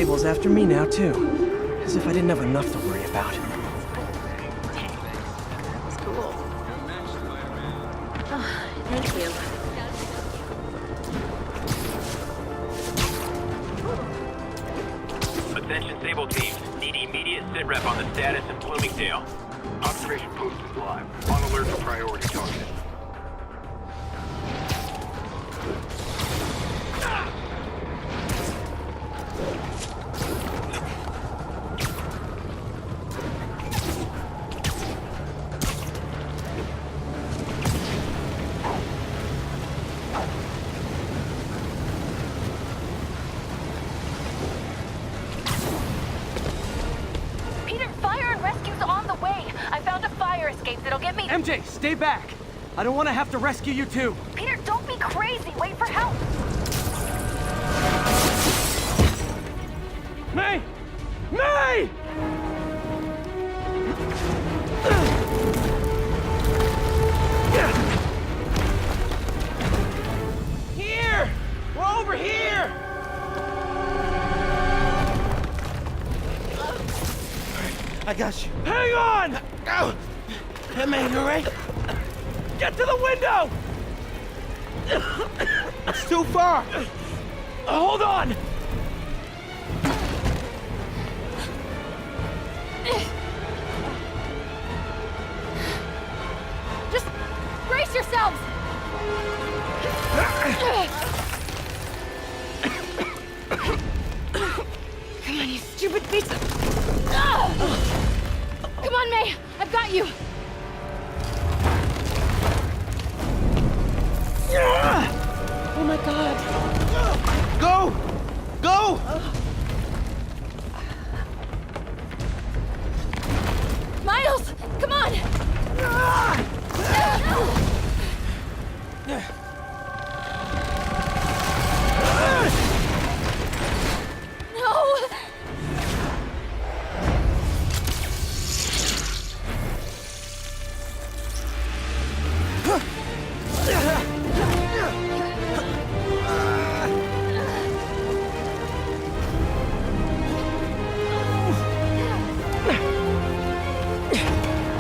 Sable's after me now, too. As if I didn't have enough to worry about. Dang. That was cool. Oh, thank you. Attention Sable team. Need immediate sitrep on the status in Bloomingdale. Observation post is live. On alert for priority target. That'll get me. MJ, stay back! I don't want to have to rescue you too! Peter, don't be crazy. Wait for help. May! May! Here! We're over here! I got you. Hang on! Go! Hey, man, you alright? Get to the window! It's too far! Hold on! Just brace yourselves. Come on, you stupid piece of... Come on, May. I've got you. Oh my god. Go! Go! Miles, come on! No!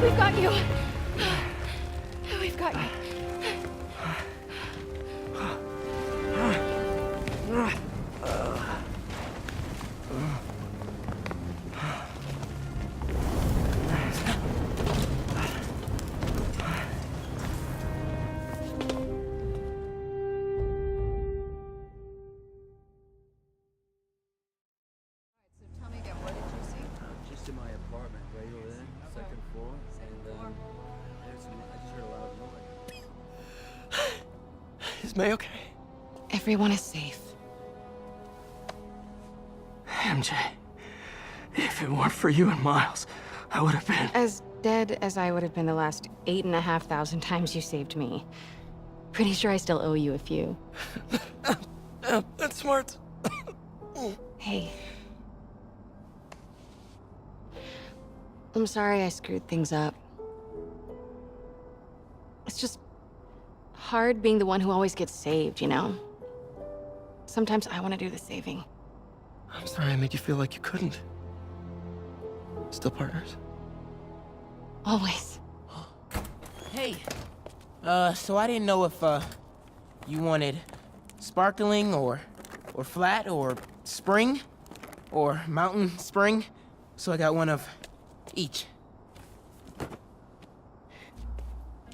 We've got you. We've got you. Just in my apartment, right over there, second floor, and I just heard a loud noise. Is May okay? Everyone is safe. MJ, if it weren't for you and Miles, I would have been... As dead as I would have been the last 8,500 times you saved me. Pretty sure I still owe you a few. That's smart. Hey. I'm sorry I screwed things up. It's just hard being the one who always gets saved, you know? Sometimes I want to do the saving. I'm sorry I made you feel like you couldn't. Still partners? Always. Hey, so I didn't know if, you wanted sparkling or flat or spring or mountain spring, so I got one of each.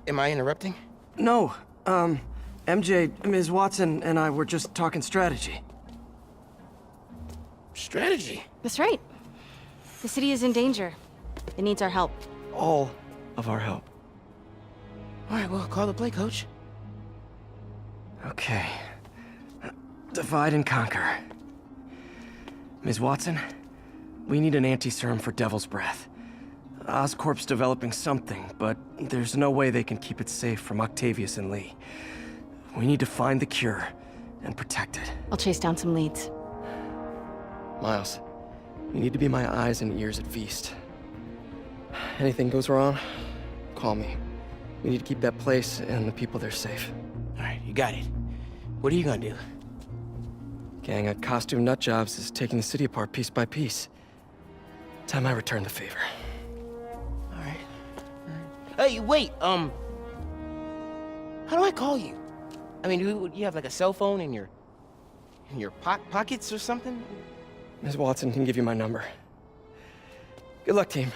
Am I interrupting? No, MJ, Ms. Watson and I were just talking strategy. Strategy? That's right. The city is in danger. It needs our help. All of our help. All right, well, call the play, coach. Okay. Divide and conquer. Ms. Watson, we need an anti-serum for Devil's Breath. Oscorp's developing something, but there's no way they can keep it safe from Octavius and Lee. We need to find the cure and protect it. I'll chase down some leads. Miles, you need to be my eyes and ears at Feast. Anything goes wrong, call me. We need to keep that place and the people there safe. All right, you got it. What are you gonna do? Gang at Costume Nutjobs is taking the city apart piece by piece. Time I return the favor. All right. Hey, wait. How do I call you? I mean, you have like a cell phone in your pockets or something? Ms. Watson can give you my number. Good luck, team.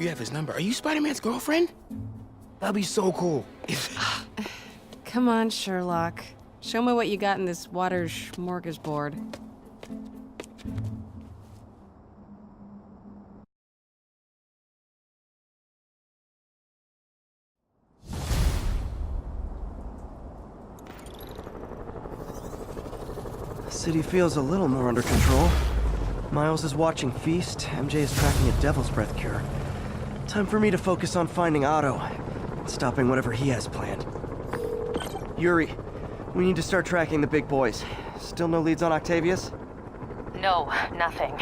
You have his number. Are you Spider-Man's girlfriend? That'd be so cool. Come on, Sherlock. Show me what you got in this water smorgasbord. The city feels a little more under control. Miles is watching Feast, MJ is tracking a Devil's Breath cure. Time for me to focus on finding Otto, and stopping whatever he has planned. Yuri, we need to start tracking the big boys. Still no leads on Octavius? No, nothing.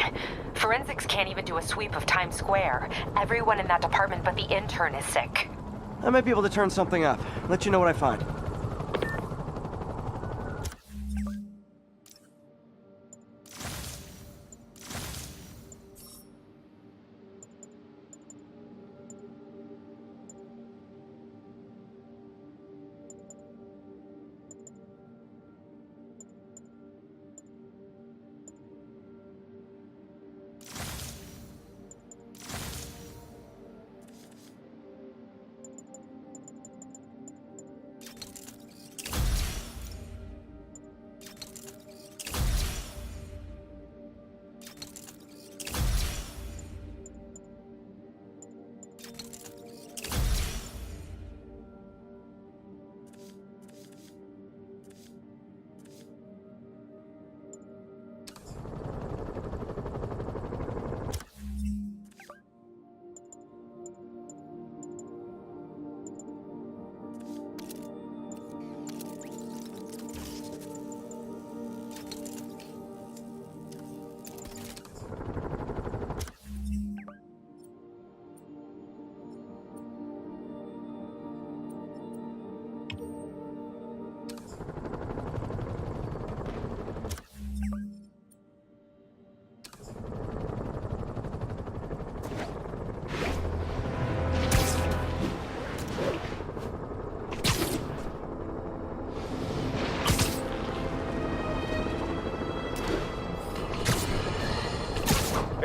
Forensics can't even do a sweep of Times Square. Everyone in that department but the intern is sick. I might be able to turn something up. Let you know what I find.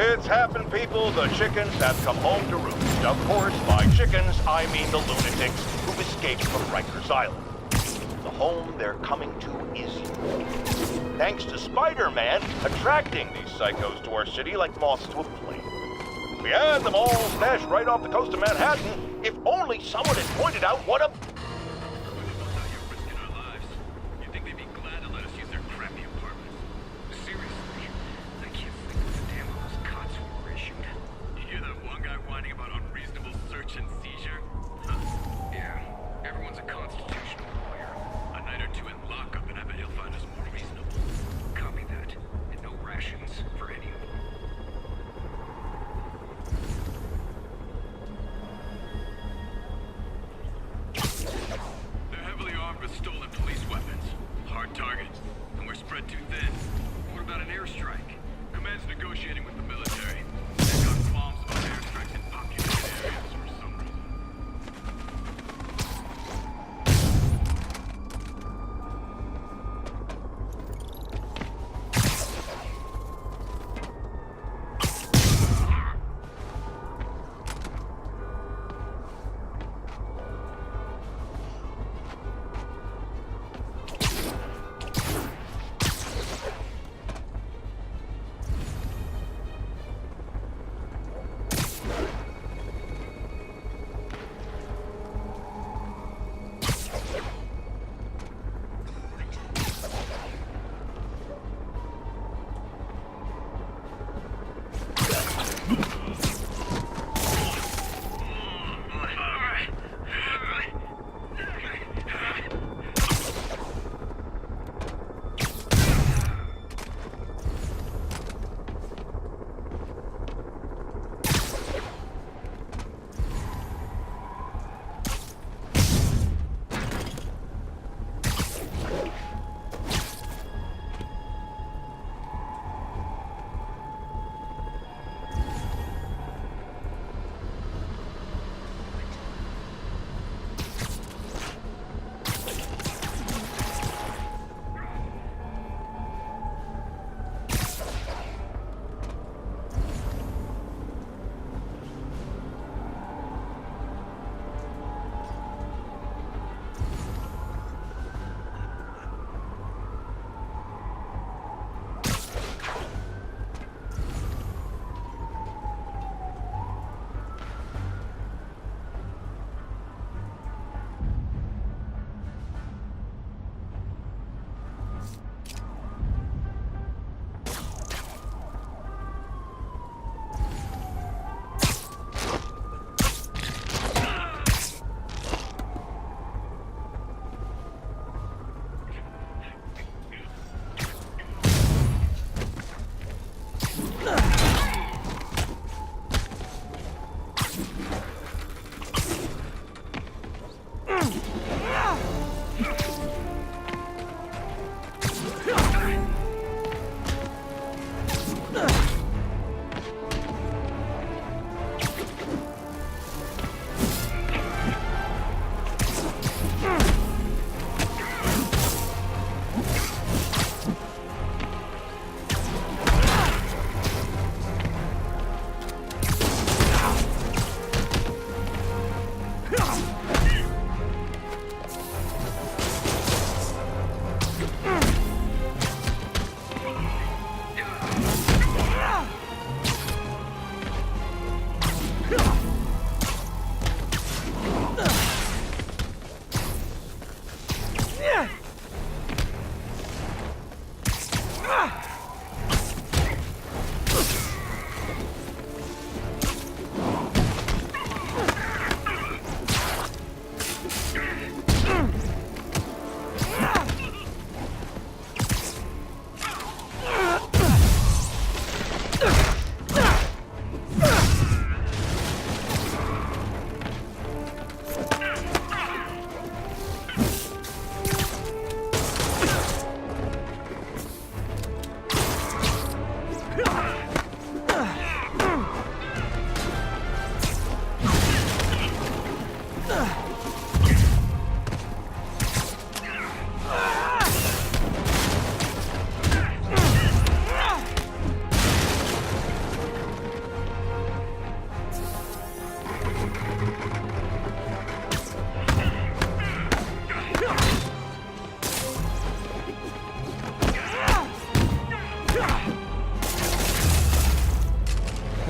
It's happened, people. The chickens have come home to roost. Of course, by chickens, I mean the lunatics who've escaped from Rikers Island. The home they're coming to is you. Thanks to Spider-Man attracting these psychos to our city like moths to a flame. We had them all stashed right off the coast of Manhattan, if only someone had pointed out what a...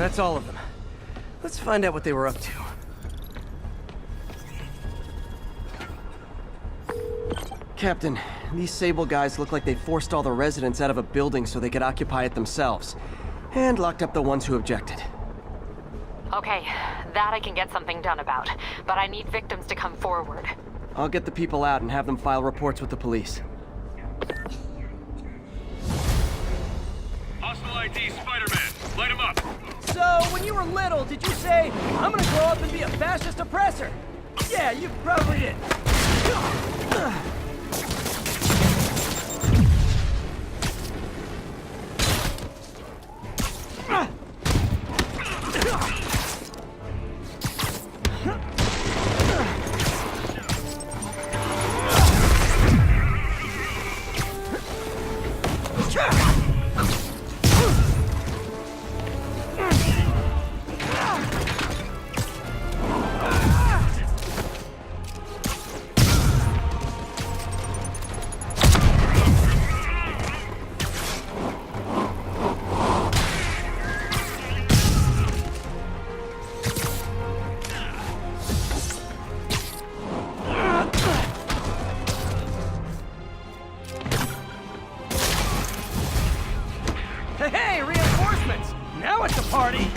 That's all of them. Let's find out what they were up to. Captain, these Sable guys look like they forced all the residents out of a building so they could occupy it themselves. And locked up the ones who objected. Okay, that I can get something done about, but I need victims to come forward. I'll get the people out and have them file reports with the police. Hostile ID Spider-Man. Light him up. So, when you were little, did you say, I'm gonna grow up and be a fascist oppressor? Yeah, you probably did. Hey, reinforcements! Now it's a party!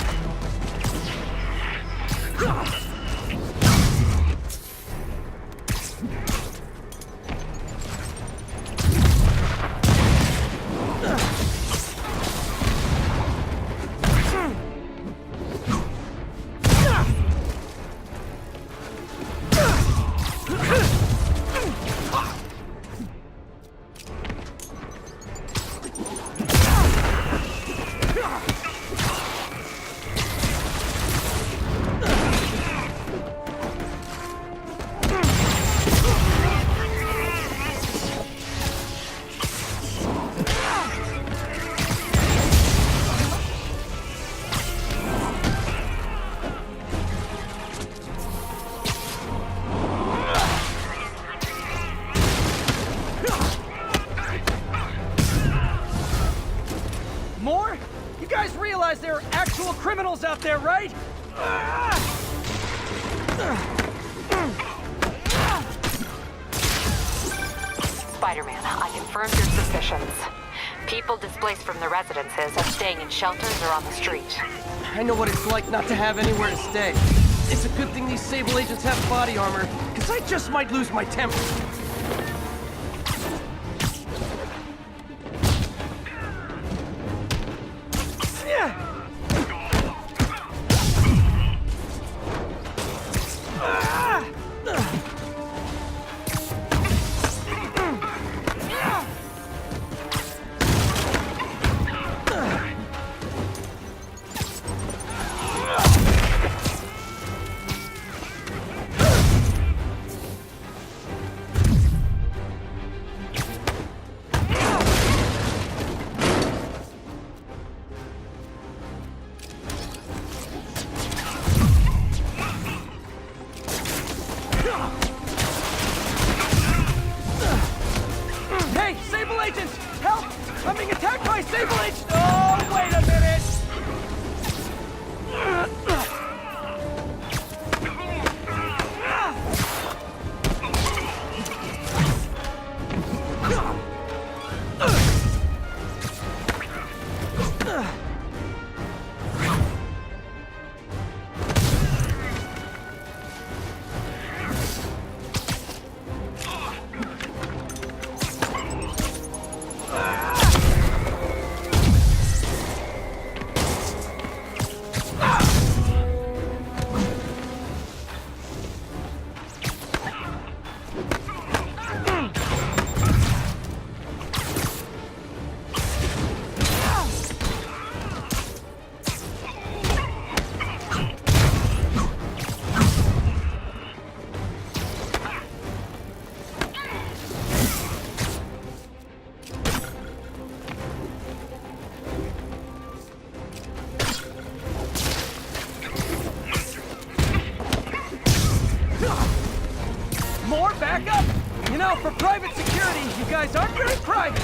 More? You guys realize there are actual criminals out there, right? Spider-Man, I confirmed your suspicions. People displaced from the residences are staying in shelters or on the street. I know what it's like not to have anywhere to stay. It's a good thing these Sable agents have body armor, because I just might lose my temper. Hey, Sable agents! Help! I'm being attacked by Sable agents! Oh, wait a minute! More backup? You know, for private security, you guys aren't very private.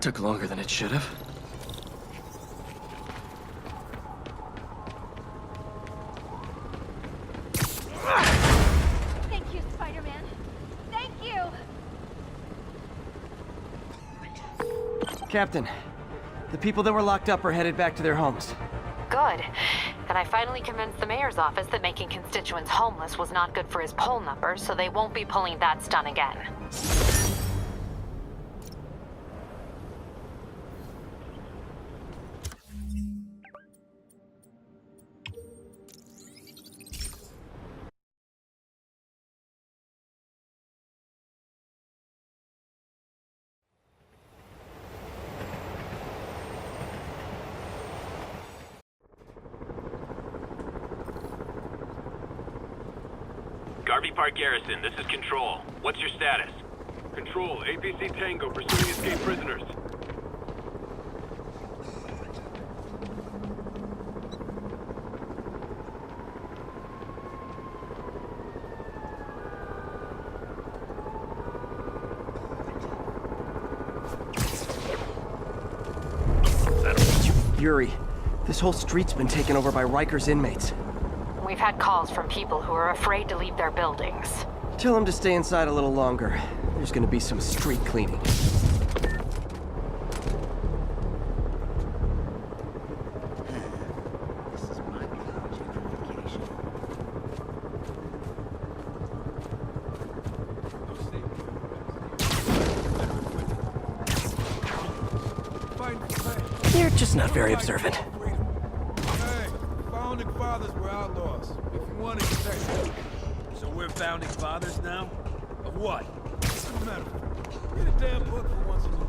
Took longer than it should have. Thank you, Spider-Man. Thank you! Captain, the people that were locked up are headed back to their homes. Good. And I finally convinced the mayor's office that making constituents homeless was not good for his poll numbers, so they won't be pulling that stunt again. Garvey Park Garrison, this is Control. What's your status? Control, APC Tango pursuing escaped prisoners. Yuri, this whole street's been taken over by Rikers inmates. We've had calls from people who are afraid to leave their buildings. Tell them to stay inside a little longer. There's gonna be some street cleaning. You're just not very observant. Hey, founding fathers were outlaws. If you want to protect them. So we're founding fathers now? Of what? What's the matter? Read a damn book for once in your life.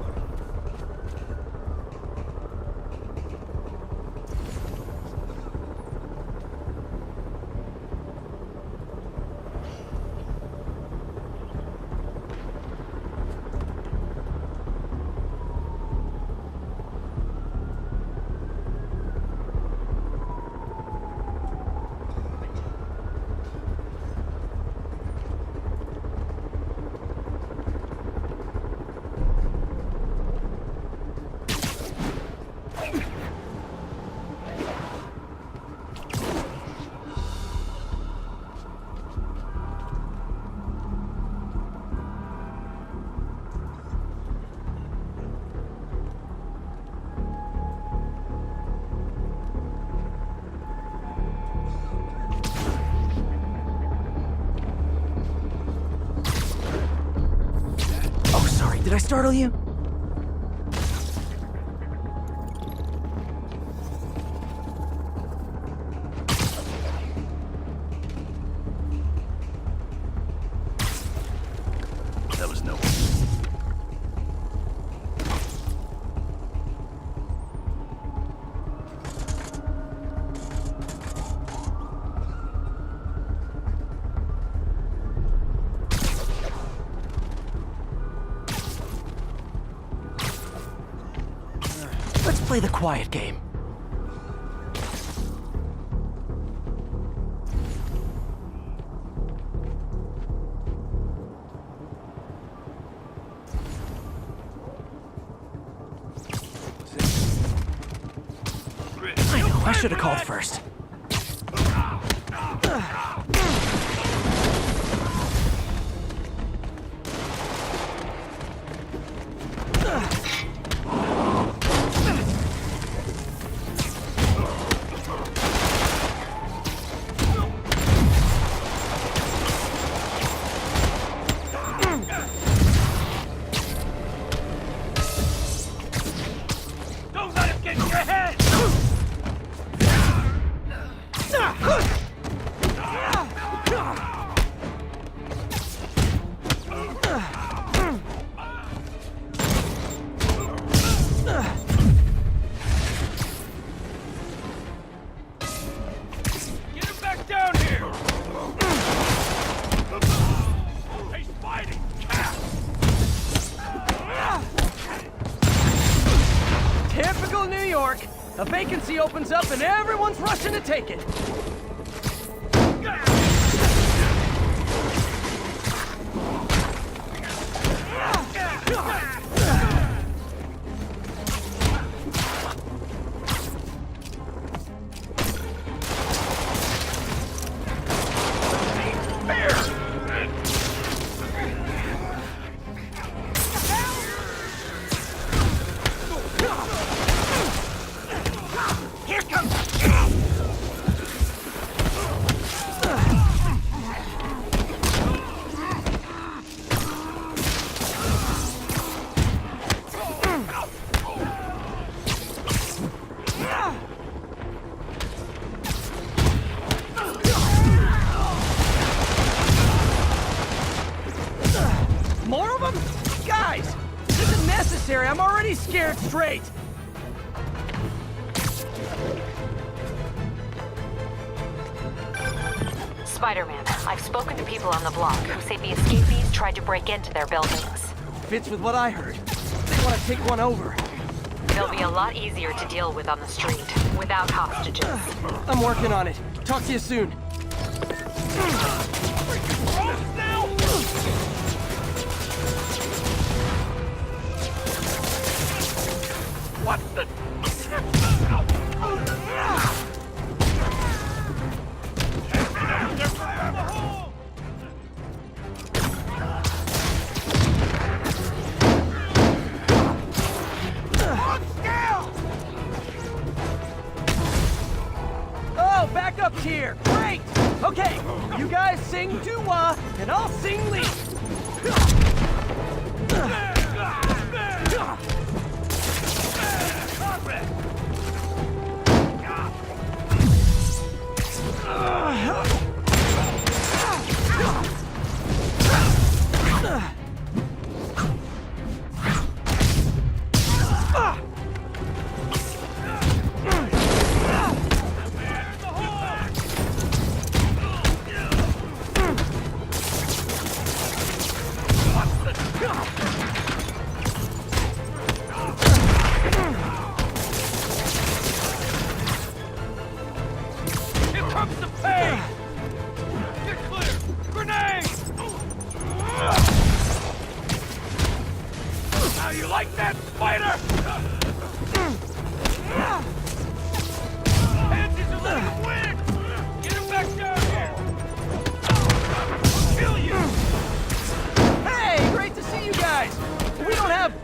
Did I startle you? That was no. Let's play the quiet game. I know, I should have called first. Don't let him get in your head! Get him back down here! He's fighting! Typical New York. A vacancy opens up and everyone's rushing to take it. scared straight! Spider-Man, I've spoken to people on the block who say the escapees tried to break into their buildings. Fits with what I heard. They want to take one over. They'll be a lot easier to deal with on the street, without hostages. I'm working on it. Talk to you soon. What the? Oh, backup's here! Great! Okay, you guys sing doo-wah, and I'll sing lead.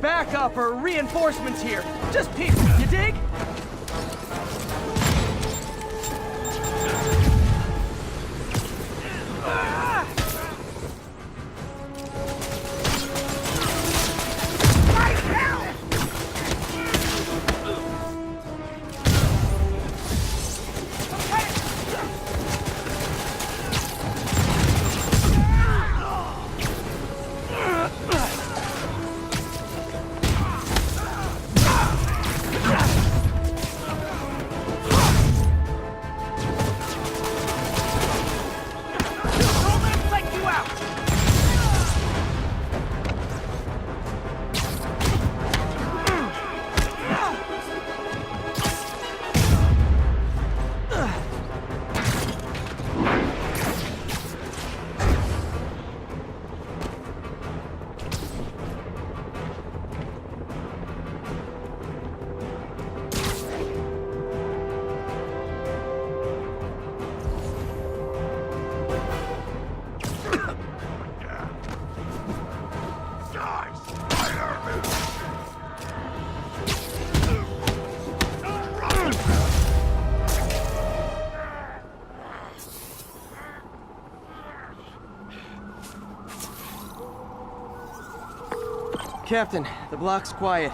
Backup or reinforcements here. Just people, you dig? Captain, the block's quiet.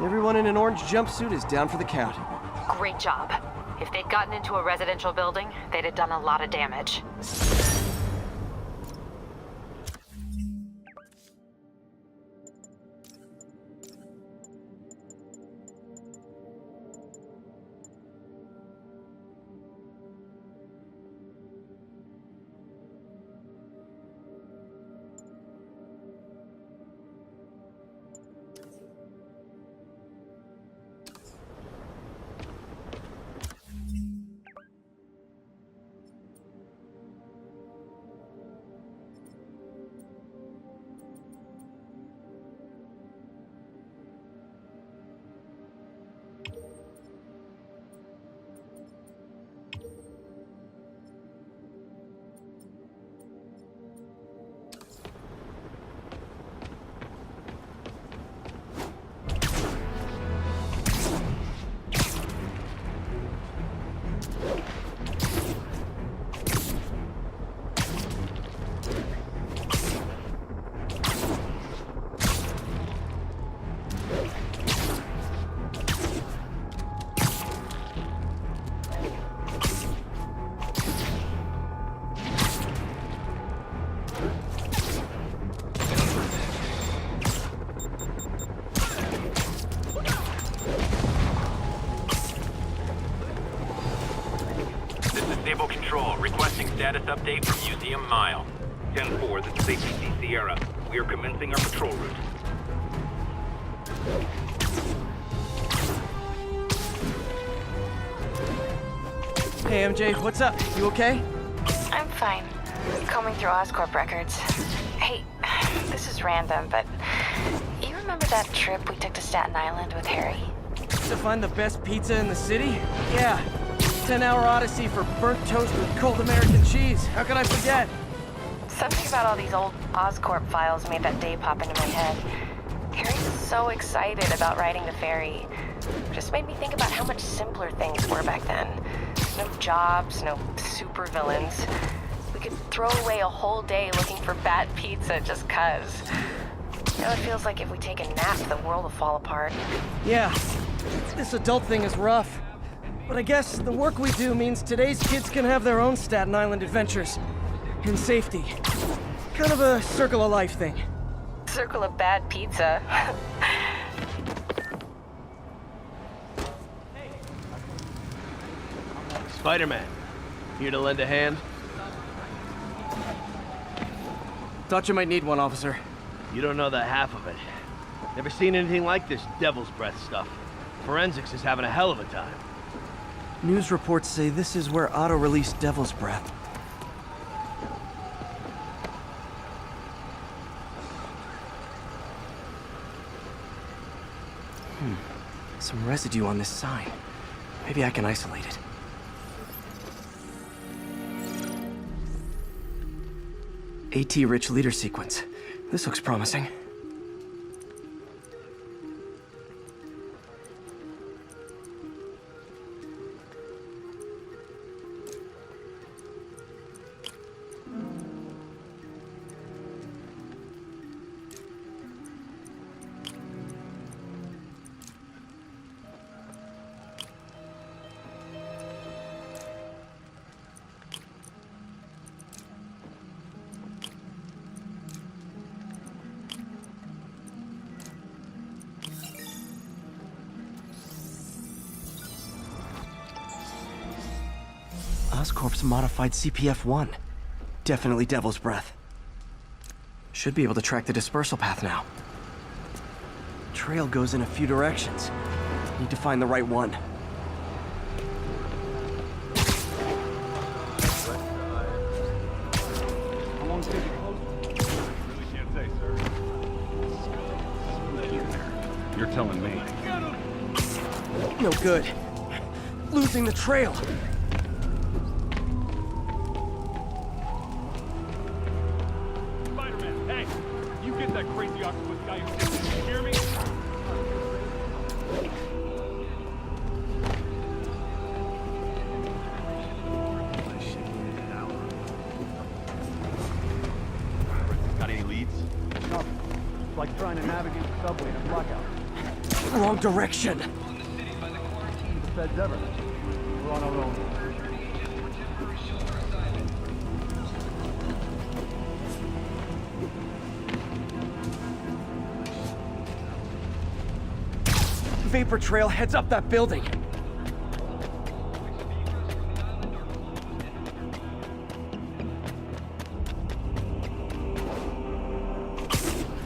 Everyone in an orange jumpsuit is down for the count. Great job. If they'd gotten into a residential building, they'd have done a lot of damage. Stable Control, requesting status update from Museum Mile. 10-4, this is APC Sierra. We are commencing our patrol route. Hey, MJ, what's up? You okay? I'm fine. Combing through Oscorp records. Hey, this is random, but you remember that trip we took to Staten Island with Harry? To find the best pizza in the city? Yeah. 10-hour odyssey for burnt toast with cold American cheese. How could I forget? Something about all these old Oscorp files made that day pop into my head. Harry was so excited about riding the ferry. Just made me think about how much simpler things were back then. No jobs, no supervillains. We could throw away a whole day looking for bad pizza just 'cause. Now it feels like if we take a nap, the world will fall apart. Yeah. This adult thing is rough. But I guess the work we do means today's kids can have their own Staten Island adventures. In safety. Kind of a circle of life thing. Circle of bad pizza. Spider-Man, here to lend a hand? Thought you might need one, officer. You don't know the half of it. Never seen anything like this Devil's Breath stuff. Forensics is having a hell of a time. News reports say this is where Otto released Devil's Breath. Some residue on this sign. Maybe I can isolate it. AT-rich leader sequence. This looks promising. Oscorp's modified CPF-1. Definitely Devil's Breath. Should be able to track the dispersal path now. Trail goes in a few directions. Need to find the right one. How long did it close? Really can't say, sir. You're telling me. No good. Losing the trail. Spider-Man, hey! You get that crazy octopus guy who did this, you hear me? Got any leads? No. It's like trying to navigate the subway in a blackout. Wrong direction. The feds ever. We're on our own. Vapor trail heads up that building.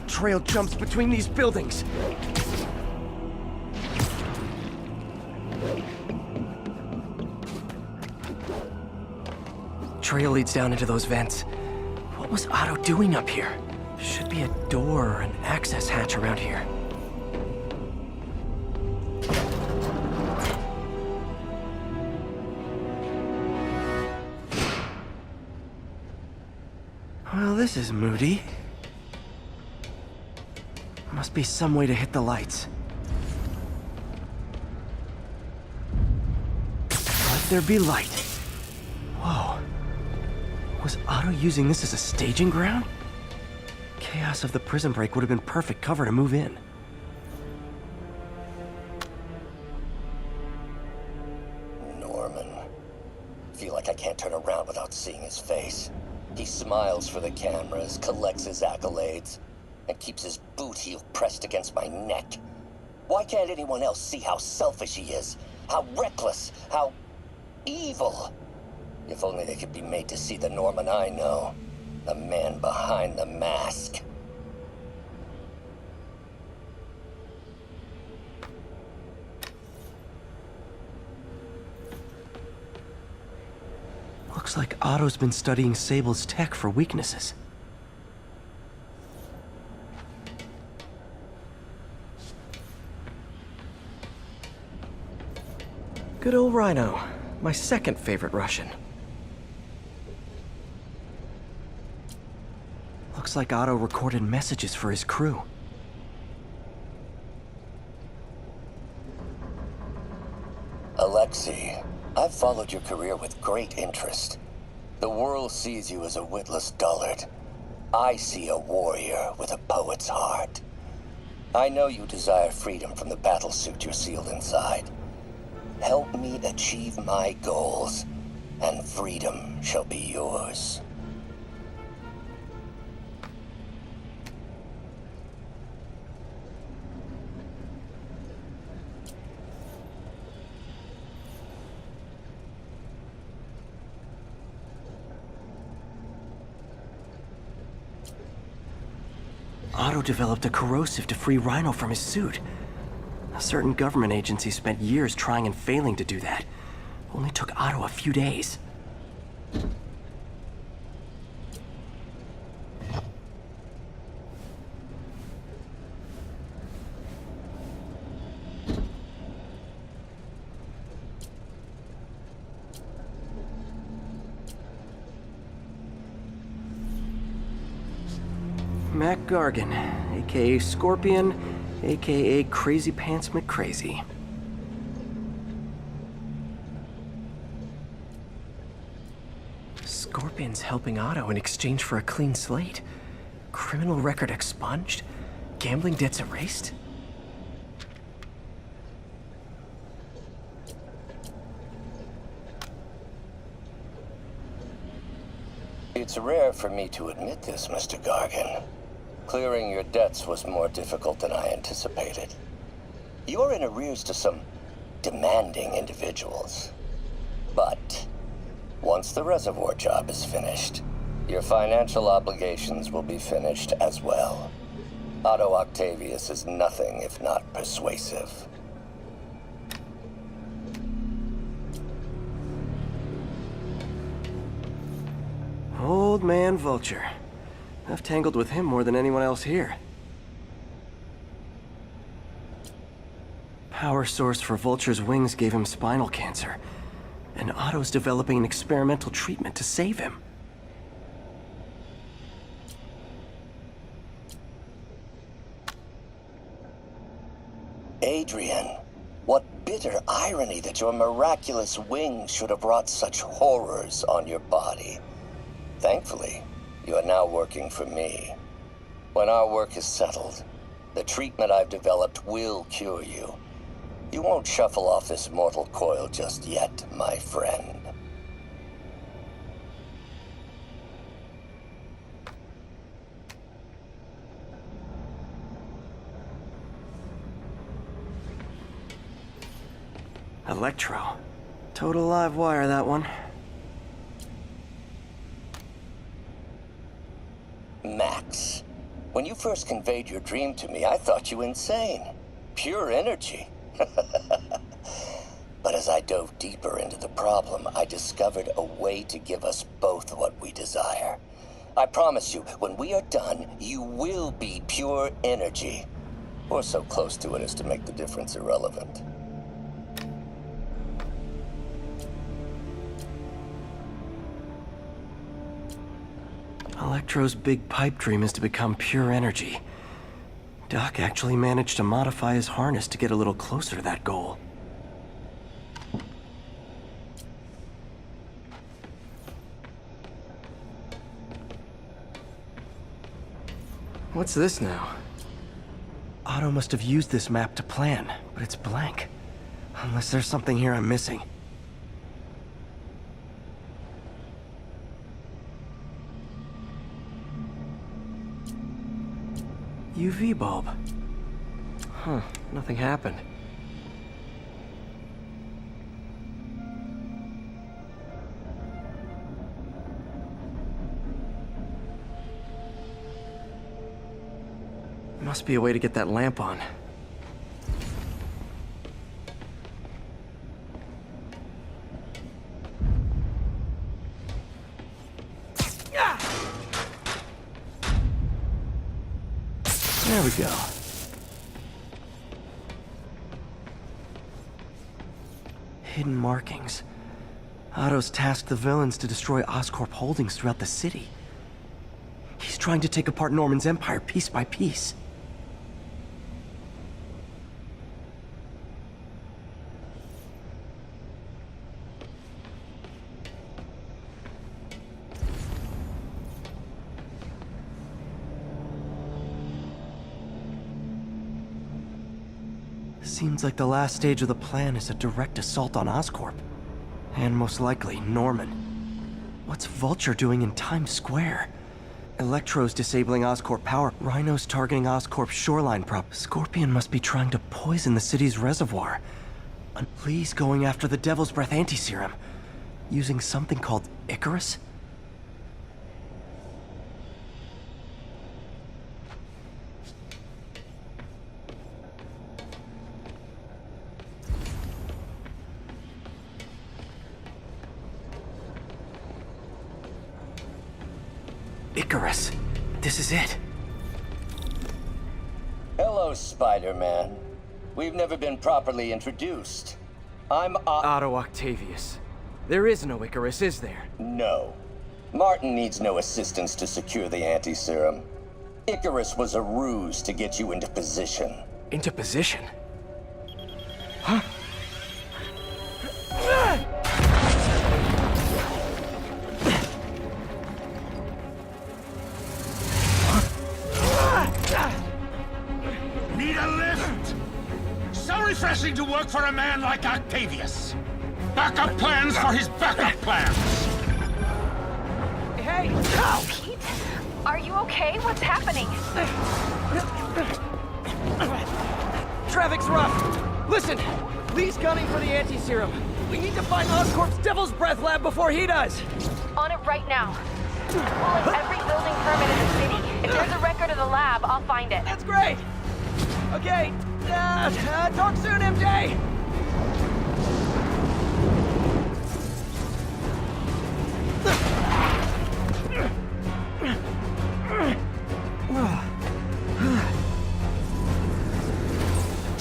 Trail jumps between these buildings. Trail leads down into those vents. What was Otto doing up here? Should be a door or an access hatch around here. Well, this is moody. Must be some way to hit the lights. Let there be light. Whoa. Was Otto using this as a staging ground? Chaos of the prison break would have been perfect cover to move in. Norman. Feel like I can't turn around without seeing his face. He smiles for the cameras, collects his accolades, and keeps his boot heel pressed against my neck. Why can't anyone else see how selfish he is? How reckless? How evil? If only they could be made to see the Norman I know. The man behind the mask. Looks like Otto's been studying Sable's tech for weaknesses. Good old Rhino. My second favorite Russian. Looks like Otto recorded messages for his crew. Alexei, I've followed your career with great interest. The world sees you as a witless dullard. I see a warrior with a poet's heart. I know you desire freedom from the battlesuit you're sealed inside. Help me achieve my goals, and freedom shall be yours. Otto developed a corrosive to free Rhino from his suit. A certain government agency spent years trying and failing to do that. Only took Otto a few days. Mac Gargan, aka Scorpion, aka Crazy Pants McCrazy. Scorpion's helping Otto in exchange for a clean slate. Criminal record expunged? Gambling debts erased? It's rare for me to admit this, Mr. Gargan. Clearing your debts was more difficult than I anticipated. You're in arrears to some demanding individuals. But once the reservoir job is finished, your financial obligations will be finished as well. Otto Octavius is nothing if not persuasive. Old man Vulture. I've tangled with him more than anyone else here. Power source for Vulture's wings gave him spinal cancer, and Otto's developing an experimental treatment to save him. Adrian, what bitter irony that your miraculous wings should have brought such horrors on your body. Thankfully, you are now working for me. When our work is settled, the treatment I've developed will cure you. You won't shuffle off this mortal coil just yet, my friend. Electro. Total live wire, that one. Max, when you first conveyed your dream to me, I thought you insane. Pure energy. But as I dove deeper into the problem, I discovered a way to give us both what we desire. I promise you, when we are done, you will be pure energy. Or so close to it as to make the difference irrelevant. Electro's big pipe dream is to become pure energy. Doc actually managed to modify his harness to get a little closer to that goal. What's this now? Otto must have used this map to plan, but it's blank. Unless there's something here I'm missing. UV bulb. Huh, nothing happened. Must be a way to get that lamp on. There we go. Hidden markings. Otto's tasked the villains to destroy Oscorp holdings throughout the city. He's trying to take apart Norman's empire piece by piece. Seems like the last stage of the plan is a direct assault on Oscorp. And most likely, Norman. What's Vulture doing in Times Square? Electro's disabling Oscorp power. Rhino's targeting Oscorp's shoreline prop. Scorpion must be trying to poison the city's reservoir. And Lee's going after the Devil's Breath anti-serum. Using something called Icarus? Icarus. This is it. Hello, Spider-Man. We've never been properly introduced. I'm Otto Octavius. There is no Icarus, is there? No. Martin needs no assistance to secure the anti-serum. Icarus was a ruse to get you into position. Into position? Huh? Need a lift? So refreshing to work for a man like Octavius. Backup plans for his backup plans. Hey! Pete, are you okay? What's happening? Traffic's rough. Listen, Lee's gunning for the anti-serum. We need to find Oscorp's Devil's Breath lab before he does. On it right now. Pulling every building permit in the city. If there's a record of the lab, I'll find it. That's great. Okay. Talk soon, MJ.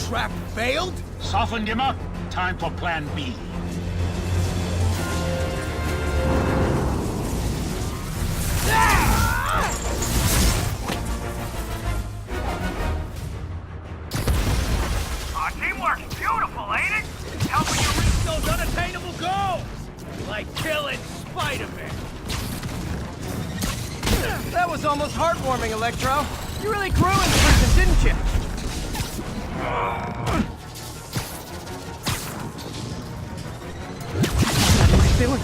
Trap failed? Softened him up. Time for plan B. Our teamwork's beautiful, ain't it? Helping you reach those unattainable goals! Like killing Spider-Man. That was almost heartwarming, Electro. You really grew in prison, didn't you? What are you doing?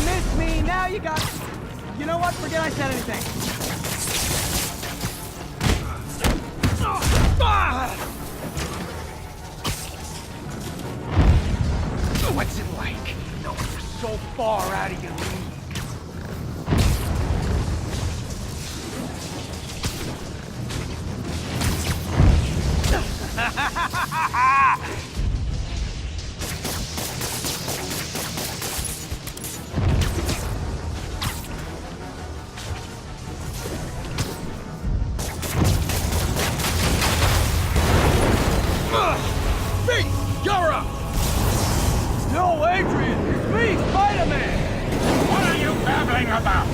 Miss me, now you got... You know what? Forget I said anything. What's it like? No, you're so far out of your league. Pete, you're up! No, Adrian! It's me, Spider-Man! What are you babbling about?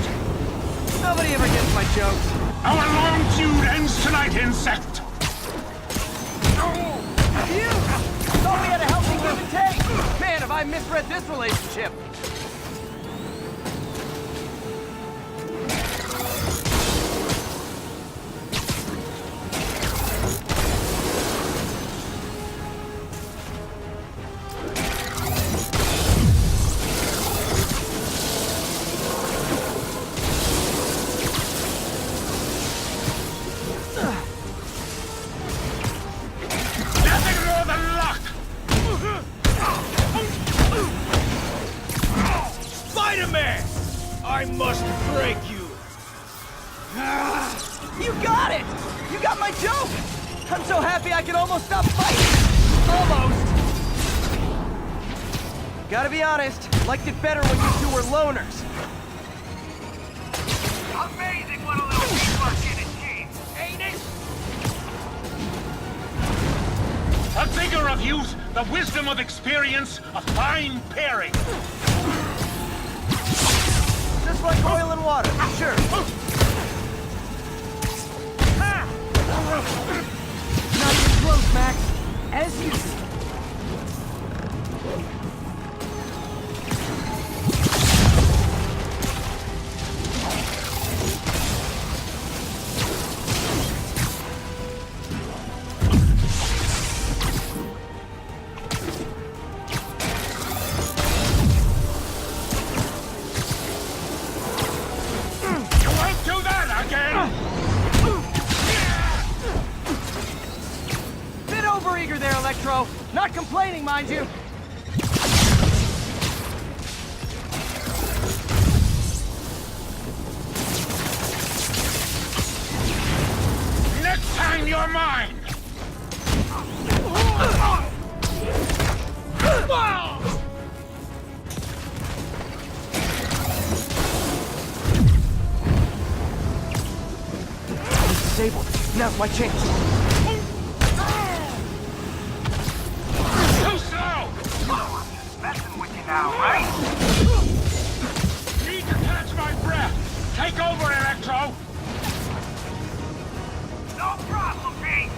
Nobody ever gets my jokes. Our long feud ends tonight, insect! You! Thought we had a healthy give and take! Man, have I misread this relationship! must break you! You got it! You got my joke! I'm so happy I can almost stop fighting! Almost! Gotta be honest, liked it better when you two were loners. Amazing what a little teamwork can achieve, ain't it? A vigor of youth, the wisdom of experience, a fine pairing. Just like oil and water, sure. Not even close, Max. As usual. Overeager there, Electro. Not complaining, mind you. Next time you're mine! Disabled. Now's my chance. Messing with you now, right? Need to catch my breath. Take over, Electro. No problem, Pete.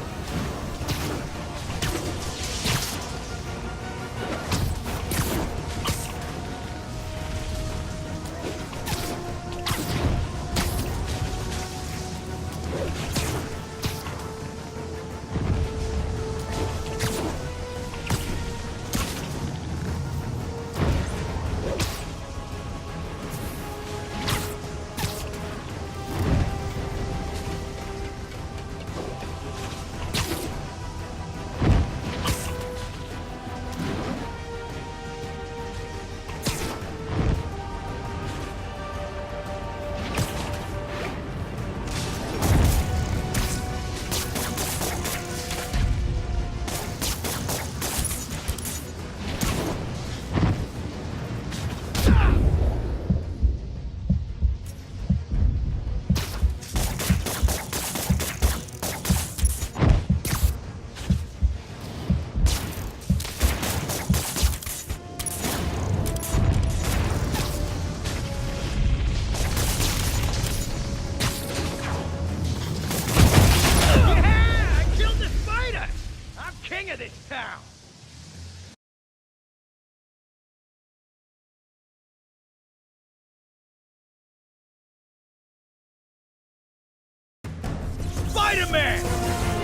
Spider-Man!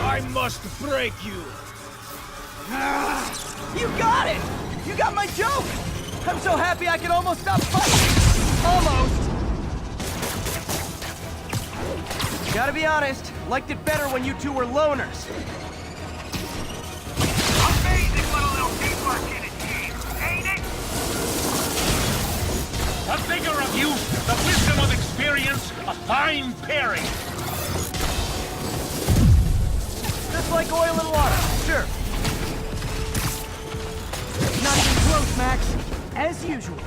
I must break you! You got it! You got my joke! I'm so happy I can almost stop fighting! Almost! Gotta be honest, liked it better when you two were loners. Amazing what a little teamwork can achieve, ain't it? A vigor of youth, the wisdom of experience, a fine pairing. Just like oil and water, sure. Not even close, Max. As usual.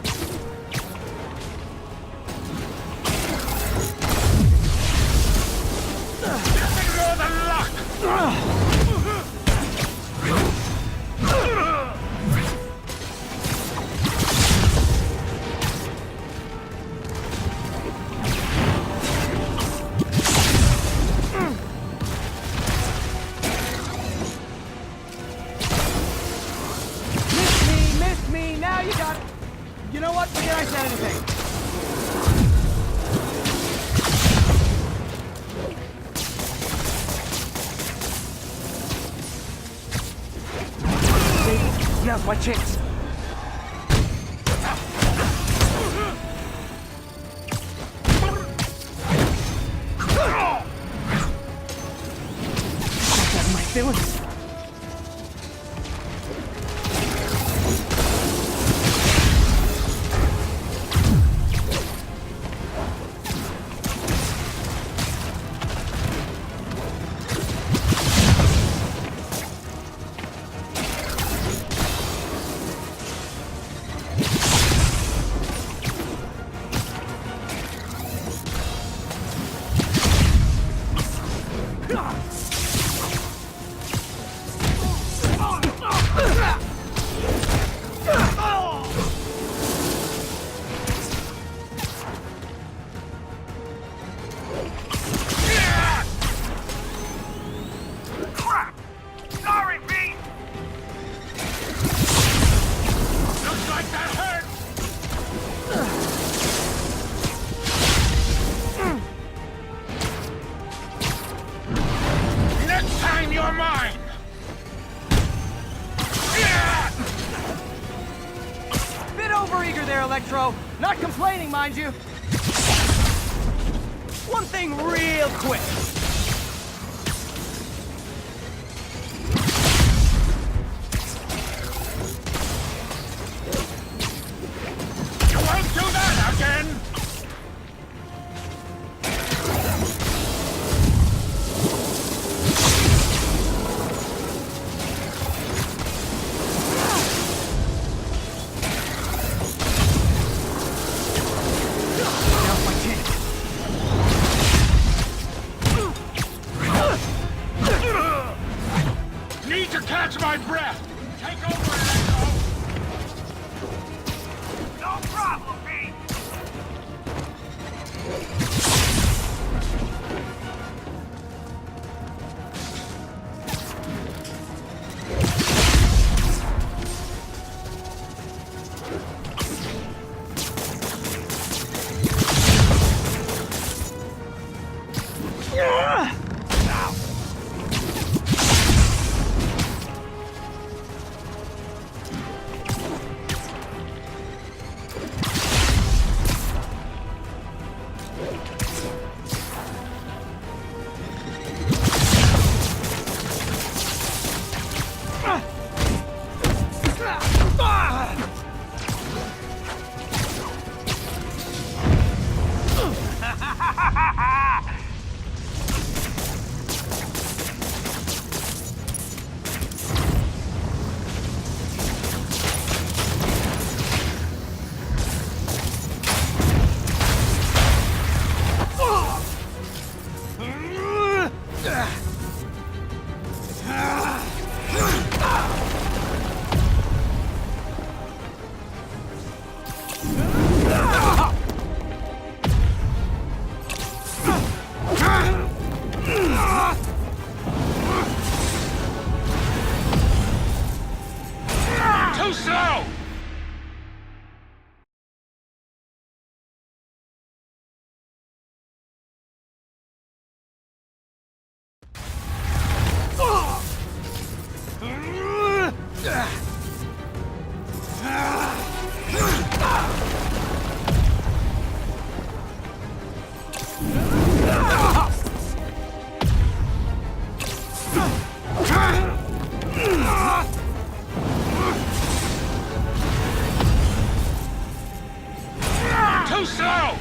You're the luck! Missed me, now you got it. You know what? Forget I said anything. Now's my chance. Got my feelings. Electro. Not complaining, mind you. One thing real quick. You won't do that again! Need to catch my breath! Take over, Electro! No problem, Pete! Too slow! Too slow!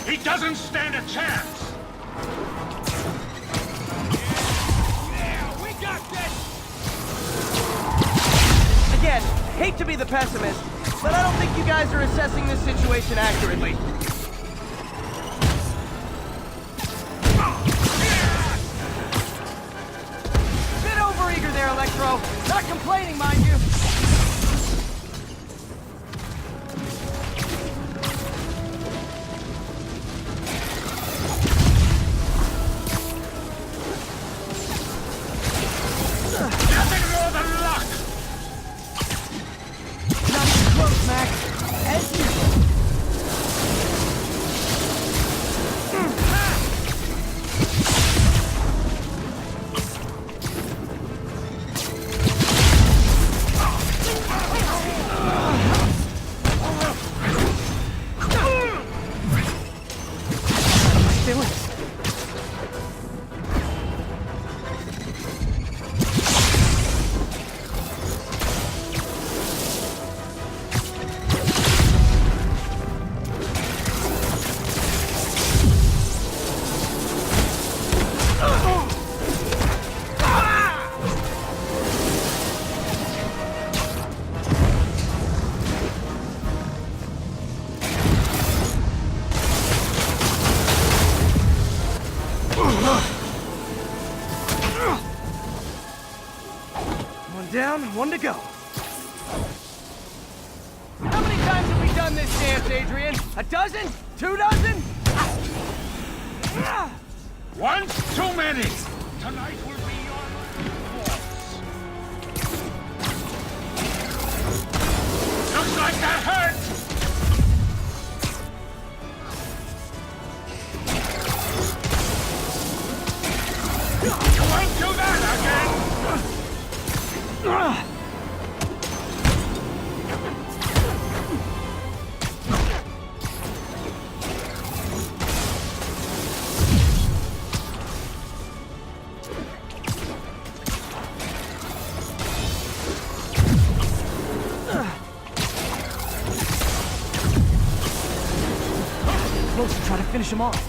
He doesn't stand a chance! Yeah, we got this! Again, hate to be the pessimist, but I don't think you guys are assessing this situation accurately. Bit overeager there, Electro. Not complaining, mind you. Nothing more than luck! Not too close, Mac. As usual. One down, one to go. done this dance, Adrian? A dozen? 2 dozen? Once too many! Tonight will be your waltz. Looks like that hurt! You won't do that again! Supposed to try to finish him off.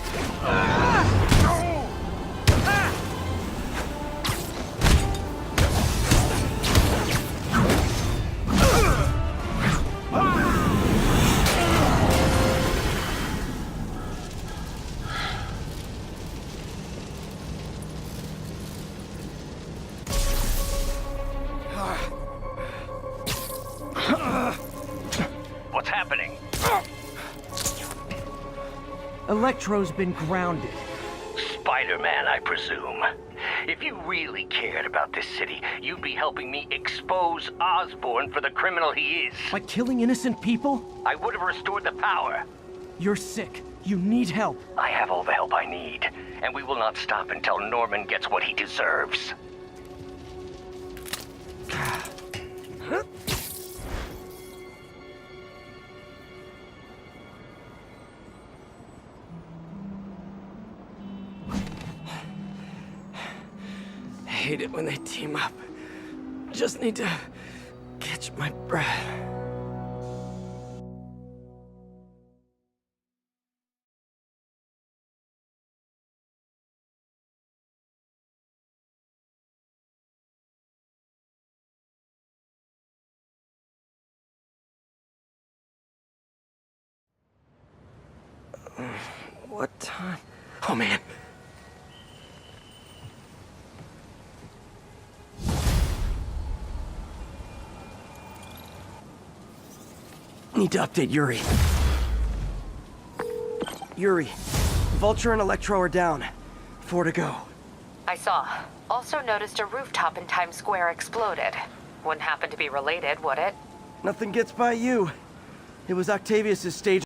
What's happening? Electro's been grounded. Spider-Man, I presume. If you really cared about this city, you'd be helping me expose Osborn for the criminal he is. By killing innocent people? I would have restored the power. You're sick. You need help. I have all the help I need, and we will not stop until Norman gets what he deserves. I hate it when they team up. Just need to catch my breath. What time? Oh, man. Need to update Yuri. Yuri, Vulture and Electro are down. 4 to go. I saw. Also noticed a rooftop in Times Square exploded. Wouldn't happen to be related, would it? Nothing gets by you. It was Octavius' stage